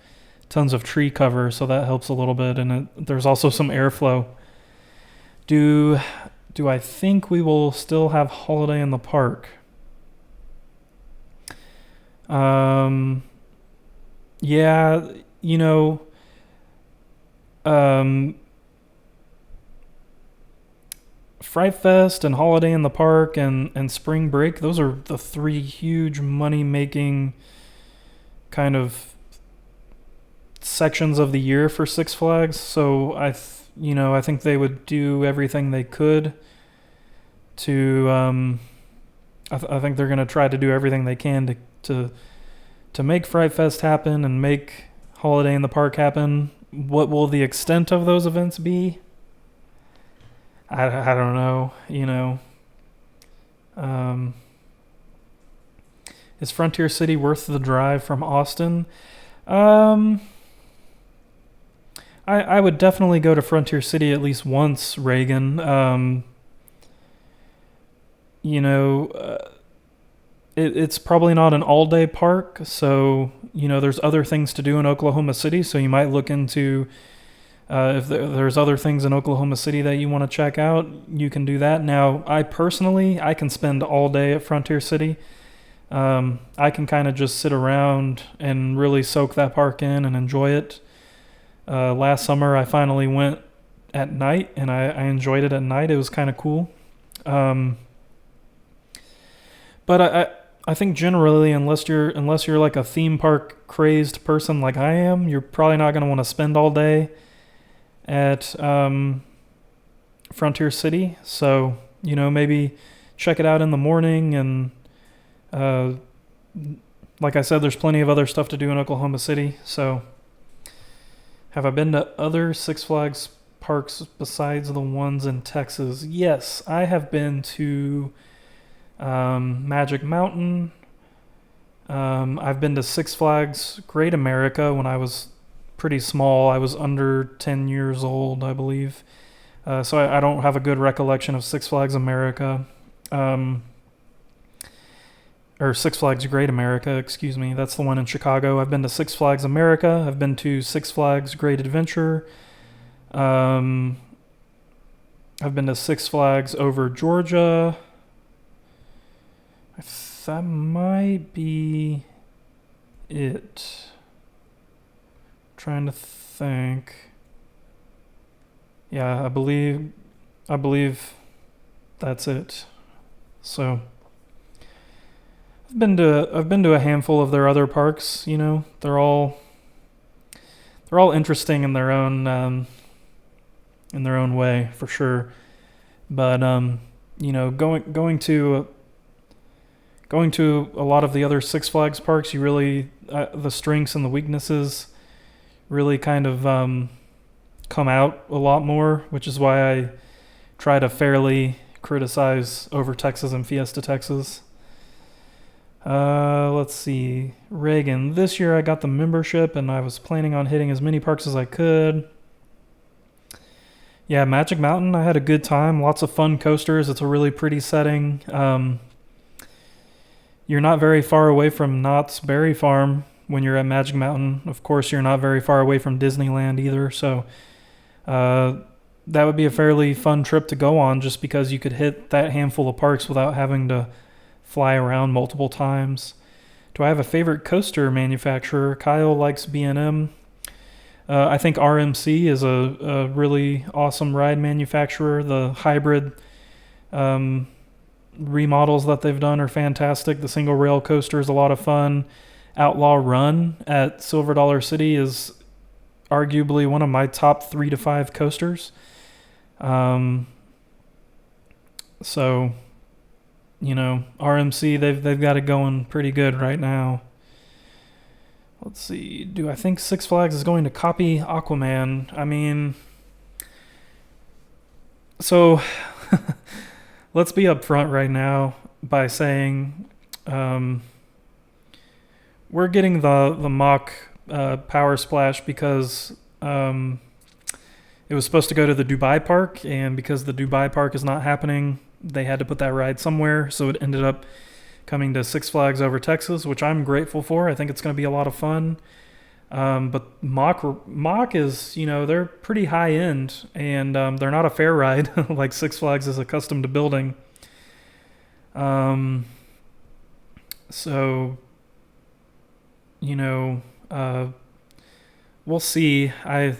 tons of tree cover, so that helps a little bit. And there's also some airflow. Do I think we will still have Holiday in the Park? Yeah, um, Fright Fest and Holiday in the Park and Spring Break, those are the three huge money-making kind of sections of the year for Six Flags. So I think they would do everything they could to, I think they're going to try to do everything they can to make Fright Fest happen and make Holiday in the Park happen. What will the extent of those events be? I don't know, Um, Is Frontier City worth the drive from Austin? Um, I would definitely go to Frontier City at least once, Reagan. You know, it's probably not an all-day park, so there's other things to do in Oklahoma City. So you might look into if there's other things in Oklahoma City that you want to check out, you can do that. Now, I can spend all day at Frontier City. I can kind of just sit around and really soak that park in and enjoy it. Last summer, I finally went at night, and I enjoyed it at night. It was kind of cool. But I think generally, unless you're like a theme park crazed person like I am, you're probably not going to want to spend all day at Frontier City. So maybe check it out in the morning, and like I said, there's plenty of other stuff to do in Oklahoma City. So, have I been to other Six Flags parks besides the ones in Texas? Yes, I have been to Magic Mountain. I've been to Six Flags Great America when I was pretty small. I was under 10 years old, I believe. So I don't have a good recollection of Six Flags America. Or Six Flags Great America, excuse me. That's the one in Chicago. I've been to Six Flags America. I've been to Six Flags Great Adventure. I've been to Six Flags over Georgia. That might be it. Trying to think. Yeah, I believe that's it. So I've been to a handful of their other parks. They're all interesting in their own way, for sure. But going to a lot of the other Six Flags parks, you really the strengths and the weaknesses really kind of come out a lot more, which is why I try to fairly criticize Over Texas and Fiesta Texas. Let's see. Reagan, this year I got the membership and I was planning on hitting as many parks as I could. Yeah, Magic Mountain, I had a good time. Lots of fun coasters. It's a really pretty setting. You're not very far away from Knott's Berry Farm when you're at Magic Mountain. Of course, you're not very far away from Disneyland either. So that would be a fairly fun trip to go on, just because you could hit that handful of parks without having to fly around multiple times. Do I have a favorite coaster manufacturer? Kyle likes B&M. I think RMC is a really awesome ride manufacturer. The hybrid remodels that they've done are fantastic. The single rail coaster is a lot of fun. Outlaw Run at Silver Dollar City is arguably one of my top 3 to 5 coasters. So RMC, they've got it going pretty good right now. Let's see. Do I think Six Flags is going to copy Aquaman? I mean, so let's be upfront right now by saying we're getting the mock Power Splash because it was supposed to go to the Dubai park, and because the Dubai park is not happening, they had to put that ride somewhere, so it ended up coming to Six Flags Over Texas, which I'm grateful for. I think it's going to be a lot of fun. But mock is, they're pretty high end, and they're not a fair ride like Six Flags is accustomed to building. So, we'll see. I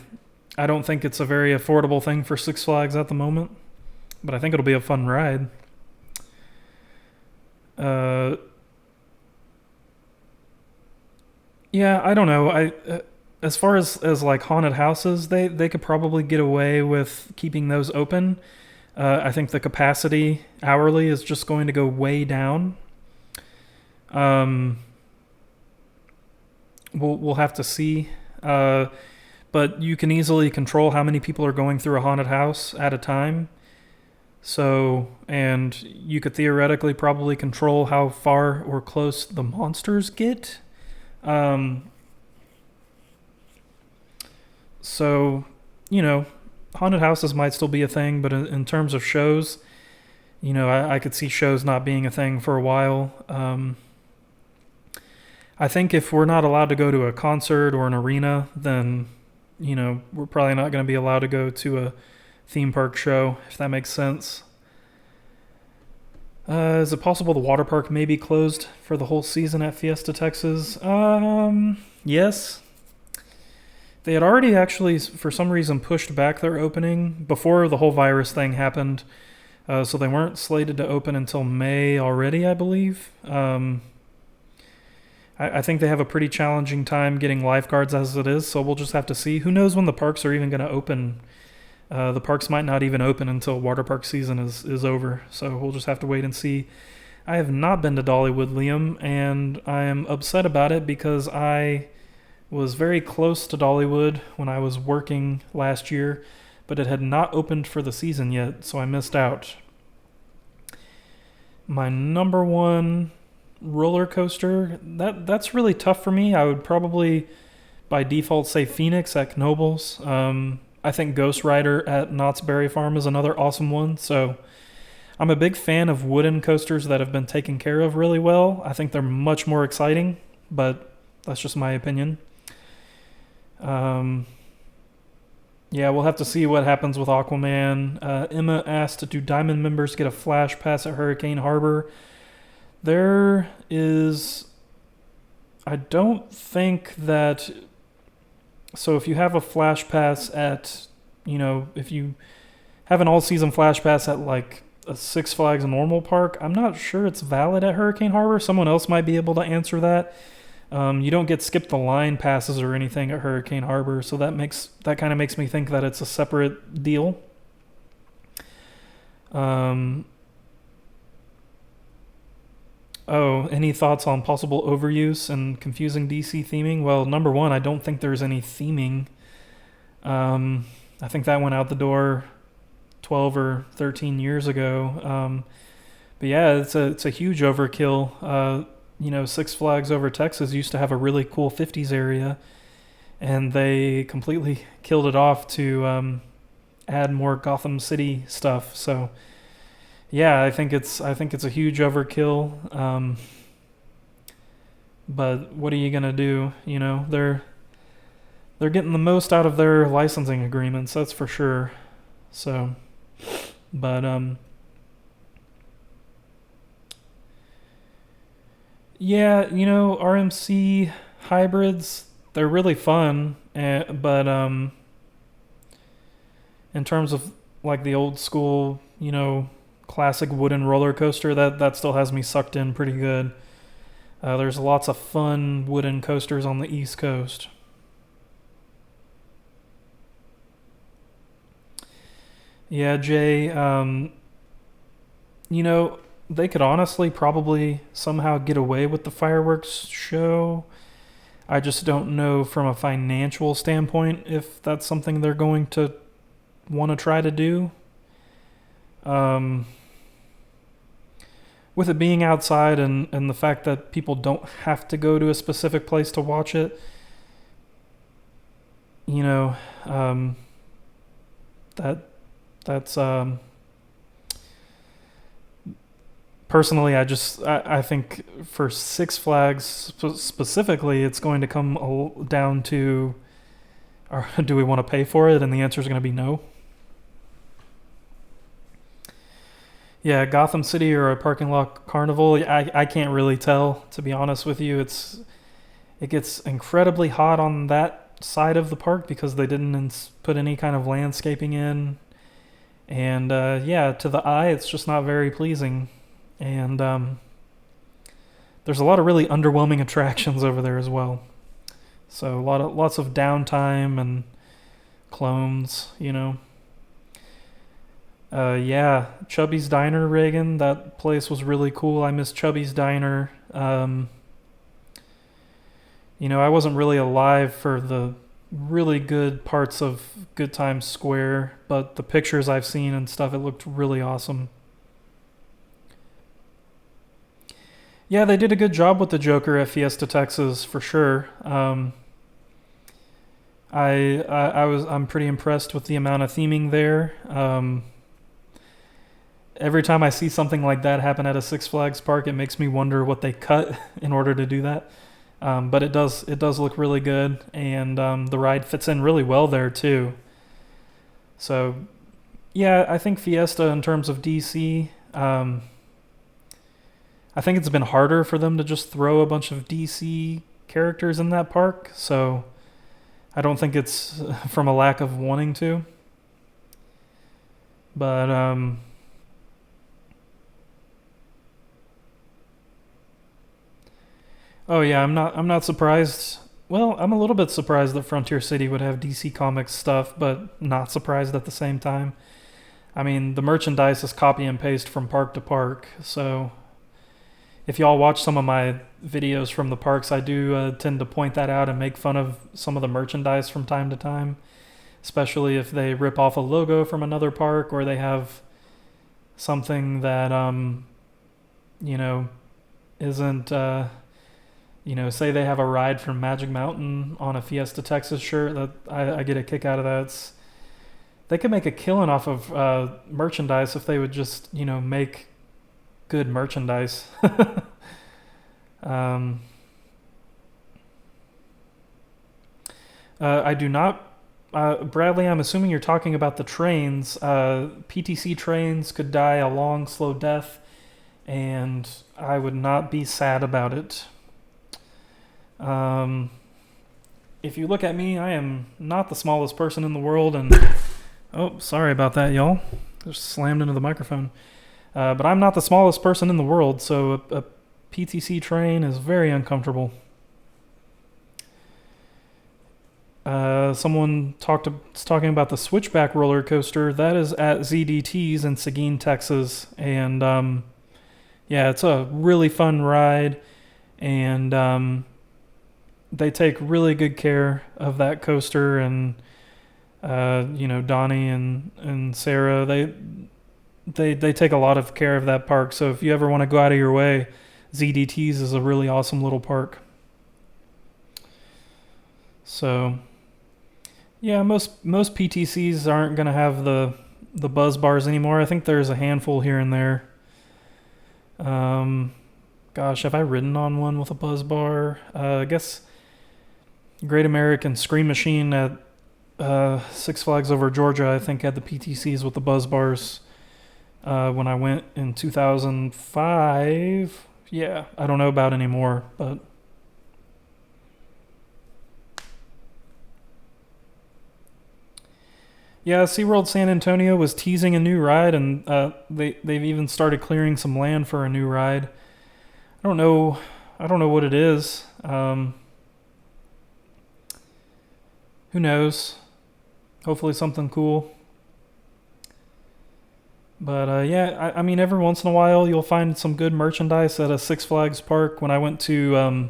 don't think it's a very affordable thing for Six Flags at the moment, but I think it'll be a fun ride. Yeah, I don't know. As far as like haunted houses, they could probably get away with keeping those open. I think the capacity hourly is just going to go way down. We'll have to see. But you can easily control how many people are going through a haunted house at a time. So, and you could theoretically probably control how far or close the monsters get. Um, so, you know, haunted houses might still be a thing, but in terms of shows, I could see shows not being a thing for a while. I think if we're not allowed to go to a concert or an arena, then, we're probably not going to be allowed to go to a theme park show, if that makes sense. Is it possible the water park may be closed for the whole season at Fiesta, Texas? Yes. They had already actually, for some reason, pushed back their opening before the whole virus thing happened. So they weren't slated to open until May already, I believe. I think they have a pretty challenging time getting lifeguards as it is, so we'll just have to see. Who knows when the parks are even going to open? The parks might not even open until water park season is over, so we'll just have to wait and see. I have not been to Dollywood, Liam, and I am upset about it because I was very close to Dollywood when I was working last year, but it had not opened for the season yet, so I missed out. My number one roller coaster, that's really tough for me. I would probably by default say Phoenix at Knoebels. I think Ghost Rider at Knott's Berry Farm is another awesome one. So I'm a big fan of wooden coasters that have been taken care of really well. I think they're much more exciting, but that's just my opinion. Yeah, we'll have to see what happens with Aquaman. Emma asked, do Diamond members get a flash pass at Hurricane Harbor? There is... I don't think that... So if you have a flash pass at, if you have an all-season flash pass at like a Six Flags normal park, I'm not sure it's valid at Hurricane Harbor. Someone else might be able to answer that. You don't get skip the line passes or anything at Hurricane Harbor, so that kind of makes me think that it's a separate deal. Any thoughts on possible overuse and confusing DC theming? Well, number one, I don't think there's any theming. I think that went out the door 12 or 13 years ago. But yeah, it's a huge overkill. Six Flags Over Texas used to have a really cool 50s area, and they completely killed it off to add more Gotham City stuff. So yeah, I think it's a huge overkill. But what are you gonna do? They're getting the most out of their licensing agreements, that's for sure. So, but yeah, RMC hybrids, they're really fun, but in terms of like the old school, classic wooden roller coaster, that still has me sucked in pretty good. There's lots of fun wooden coasters on the East Coast. Yeah, Jay, they could honestly probably somehow get away with the fireworks show. I just don't know from a financial standpoint if that's something they're going to want to try to do. With it being outside and the fact that people don't have to go to a specific place to watch it, that's personally, I think for Six Flags specifically, it's going to come down to, do we want to pay for it? And the answer is going to be no. Yeah, Gotham City or a parking lot carnival, I can't really tell, to be honest with you. It gets incredibly hot on that side of the park because they didn't put any kind of landscaping in. And to the eye, it's just not very pleasing. And there's a lot of really underwhelming attractions over there as well. So lots of downtime and clones, Chubby's Diner, Reagan, that place was really cool. I miss Chubby's Diner. I wasn't really alive for the really good parts of Good Times Square, but the pictures I've seen and stuff, it looked really awesome. Yeah, they did a good job with the Joker at Fiesta, Texas, for sure. I'm pretty impressed with the amount of theming there. Every time I see something like that happen at a Six Flags park, it makes me wonder what they cut in order to do that. But it does look really good, and the ride fits in really well there too. So yeah, I think Fiesta in terms of DC. I think it's been harder for them to just throw a bunch of DC characters in that park. So I don't think it's from a lack of wanting to. But oh yeah, I'm not surprised. Well, I'm a little bit surprised that Frontier City would have DC Comics stuff, but not surprised at the same time. I mean, the merchandise is copy and paste from park to park, so if y'all watch some of my videos from the parks, I do tend to point that out and make fun of some of the merchandise from time to time, especially if they rip off a logo from another park or they have something that you know isn't say they have a ride from Magic Mountain on a Fiesta Texas shirt. That I get a kick out of that. They could make a killing off of merchandise if they would just make good merchandise. um, I do not. Bradley, I'm assuming you're talking about the trains. PTC trains could die a long, slow death, and I would not be sad about it. If you look at me, I am not the smallest person in the world, and oh, sorry about that, y'all. Just slammed into the microphone. But I'm not the smallest person in the world, so a PTC train is very uncomfortable. Someone talking about the Switchback roller coaster. That is at ZDT's in Seguin, Texas, and yeah, it's a really fun ride, and they take really good care of that coaster, and Donnie and Sarah, they take a lot of care of that park. So if you ever want to go out of your way, ZDT's is a really awesome little park. So yeah, most PTCs aren't going to have the buzz bars anymore. I think there's a handful here and there. Gosh, have I ridden on one with a buzz bar? I guess Great American Scream Machine at Six Flags Over Georgia, I think, had the PTCs with the buzz bars when I went in 2005. Yeah, I don't know about anymore, but yeah, SeaWorld San Antonio was teasing a new ride, and they've even started clearing some land for a new ride. I don't know what it is. Who knows? Hopefully something cool. But yeah, I mean, every once in a while you'll find some good merchandise at a Six Flags park. When I went to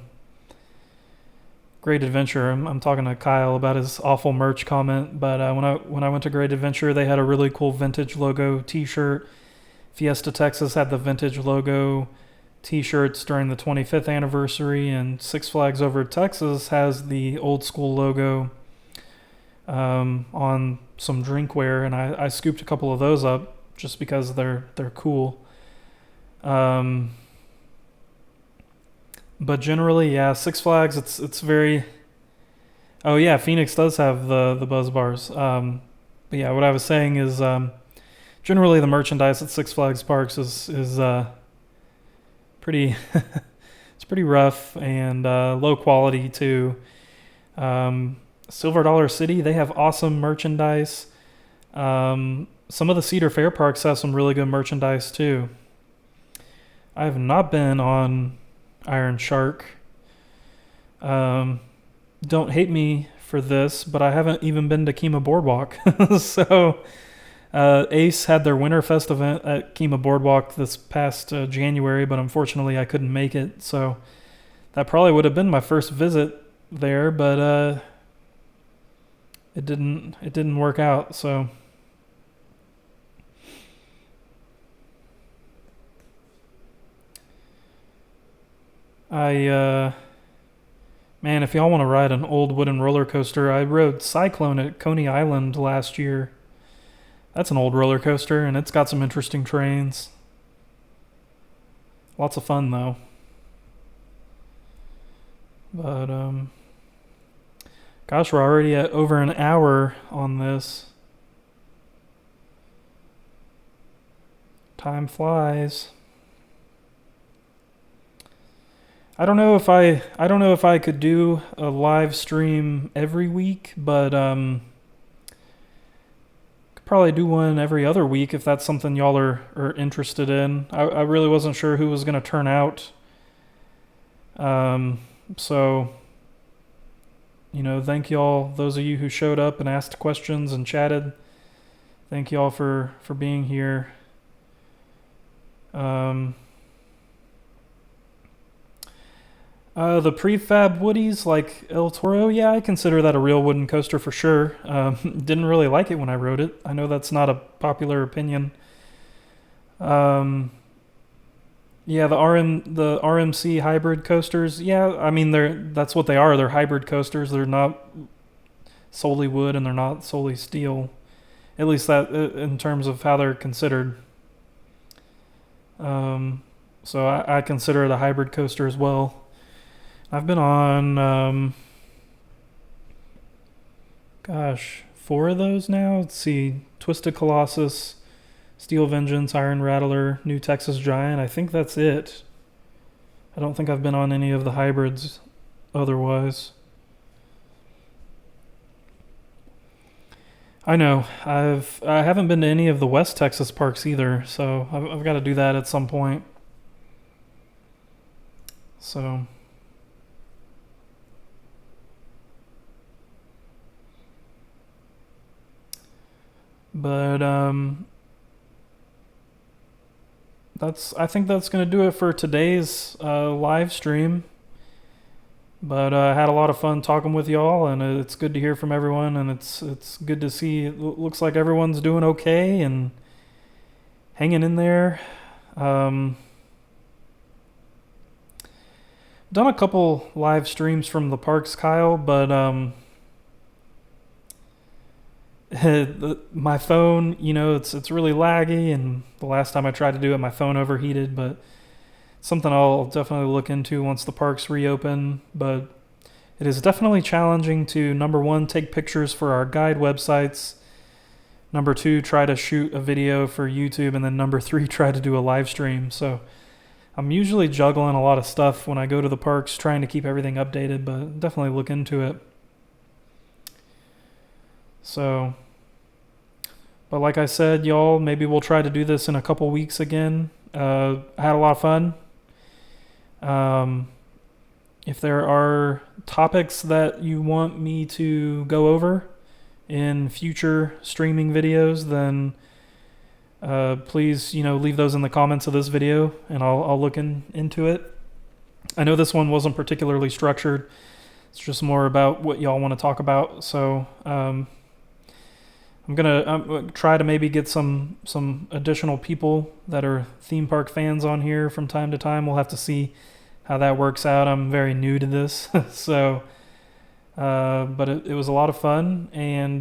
Great Adventure, I'm talking to Kyle about his awful merch comment. But when I went to Great Adventure, they had a really cool vintage logo T-shirt. Fiesta Texas had the vintage logo T-shirts during the 25th anniversary, and Six Flags Over Texas has the old school logo on some drinkware, and I scooped a couple of those up just because they're cool. But generally, yeah, Six Flags, it's very. Oh yeah, Phoenix does have the buzz bars. But yeah, what I was saying is generally the merchandise at Six Flags parks is pretty. It's pretty rough and low quality too. Silver Dollar City, they have awesome merchandise. Some of the Cedar Fair parks have some really good merchandise too. I have not been on Iron Shark. Don't hate me for this, but I haven't even been to Kima Boardwalk. So Ace had their Winterfest event at Kima Boardwalk this past January, but unfortunately I couldn't make it. So that probably would have been my first visit there, but it didn't work out. So man, if y'all want to ride an old wooden roller coaster, I rode Cyclone at Coney Island last year. That's an old roller coaster, and it's got some interesting trains. Lots of fun, though. But, gosh, we're already at over an hour on this. Time flies. I don't know if I could do a live stream every week, but could probably do one every other week if that's something y'all are interested in. I really wasn't sure who was going to turn out. So, thank y'all, those of you who showed up and asked questions and chatted. Thank y'all for being here. The prefab woodies like El Toro, yeah, I consider that a real wooden coaster for sure. Didn't really like it when I rode it. I know that's not a popular opinion. Yeah, the RMC hybrid coasters, yeah, I mean that's what they are. They're hybrid coasters. They're not solely wood and they're not solely steel. At least that in terms of how they're considered. So I consider it a hybrid coaster as well. I've been on, 4 of those now. Let's see, Twisted Colossus, Steel Vengeance, Iron Rattler, New Texas Giant. I think that's it. I don't think I've been on any of the hybrids otherwise. I know. I haven't been to any of the West Texas parks either, so I've got to do that at some point. So... But I think that's gonna do it for today's live stream. But I had a lot of fun talking with y'all, and it's good to hear from everyone, and it's good to see. It looks like everyone's doing okay and hanging in there. Done a couple live streams from the parks, Kyle, but my phone, it's really laggy, and the last time I tried to do it, my phone overheated, but something I'll definitely look into once the parks reopen. But it is definitely challenging to, number one, take pictures for our guide websites, number two, try to shoot a video for YouTube, and then number three, try to do a live stream. So I'm usually juggling a lot of stuff when I go to the parks, trying to keep everything updated, but definitely look into it. So... But like I said, y'all, maybe we'll try to do this in a couple weeks again. I had a lot of fun. If there are topics that you want me to go over in future streaming videos, then please, leave those in the comments of this video, and I'll look into it. I know this one wasn't particularly structured. It's just more about what y'all want to talk about. So I'm gonna try to maybe get some additional people that are theme park fans on here from time to time. We'll have to see how that works out. I'm very new to this, so but it was a lot of fun. And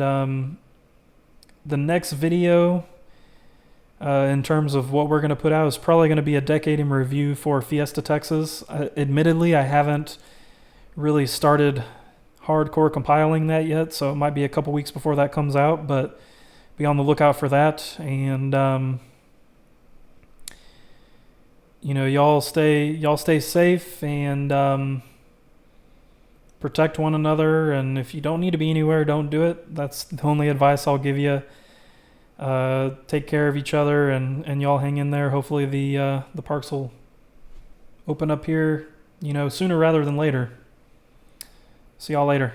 the next video, in terms of what we're gonna put out, is probably gonna be a decade in review for Fiesta, Texas. Admittedly, I haven't really started hardcore compiling that yet, so it might be a couple weeks before that comes out, but be on the lookout for that. And y'all stay safe and protect one another, and if you don't need to be anywhere, don't do it. That's the only advice I'll give you. Take care of each other, and y'all hang in there. Hopefully the parks will open up here sooner rather than later. See y'all later.